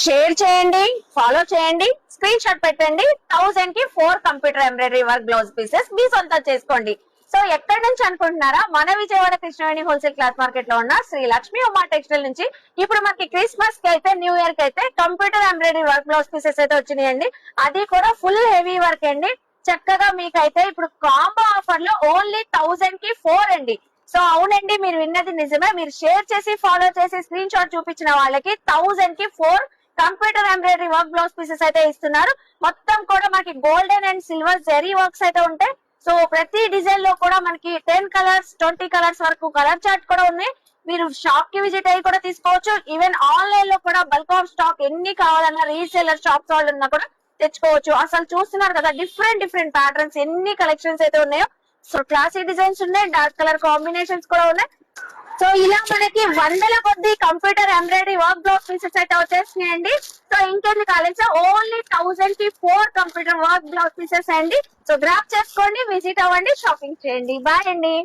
Share చేయండి, follow చేయండి, screen shot పెట్టండి. 1000 కి 4 computer embroidery work blouse pieces మీ సొంతం చేసుకోండి. సో ఎక్కడి నుంచి అనుకుంటున్నారా? మన Vijayawada Krishnaveni wholesale cloth market లో ఉన్న శ్రీ లక్ష్మి ఉమా టెక్స్టైల్ నుంచి ఇప్పుడు మనకి క్రిస్మస్ కి అయితే, న్యూ ఇయర్ కి అయితే computer embroidery work blouse pieces అయితే వచ్చినాయండి. అది కూడా ఫుల్ హెవీ వర్క్ అండి. చక్కగా మీకైతే ఇప్పుడు కాంబో ఆఫర్ లో ఓన్లీ 1000 కి 4 అండి. సో అవునండి, మీరు విన్నది నిజమే. మీరు షేర్ చేసి, ఫాలో చేసి, స్క్రీన్ షాట్ చూపించిన వాళ్ళకి 1000 కి 4 computer embroidery work blouse pieces అయితే ఇస్తున్నారు. మొత్తం కూడా మనకి golden and silver zari works అయితే ఉంటాయి. సో ప్రతి డిజైన్ లో కూడా మనకి 10 కలర్స్ 20 కలర్స్ వరకు కలర్ చార్ట్ కూడా ఉన్నాయి. మీరు షాప్ కి విజిట్ అయ్యి కూడా తీసుకోవచ్చు. ఈవెన్ ఆన్లైన్ లో కూడా బల్క్ ఆఫ్ స్టాక్ ఎన్ని కావాలన్నా రీసేలర్ షాప్స్ వాళ్ళు ఉన్నా కూడా తెచ్చుకోవచ్చు. అసలు చూస్తున్నారు కదా, డిఫరెంట్ డిఫరెంట్ ప్యాటర్న్స్ ఎన్ని కలెక్షన్స్ అయితే ఉన్నాయో. సో క్లాసీ డిజైన్స్ ఉన్నాయి, డార్క్ కలర్ కాంబినేషన్స్ కూడా ఉన్నాయి. సో ఇలా మనకి వందల కొద్ది computer embroidery work blouse pieces అయితే వచ్చేసినాయండి. సో ఇంకెన్ని కాలేజ్ ఓన్లీ 1000 కి 4 కంప్యూటర్ వర్క్ బ్లౌజ్ పీసెస్ అండి. సో గ్రాప్ చేసుకోండి, విజిట్ అవ్వండి, షాపింగ్ చేయండి. బాయ్ అండి.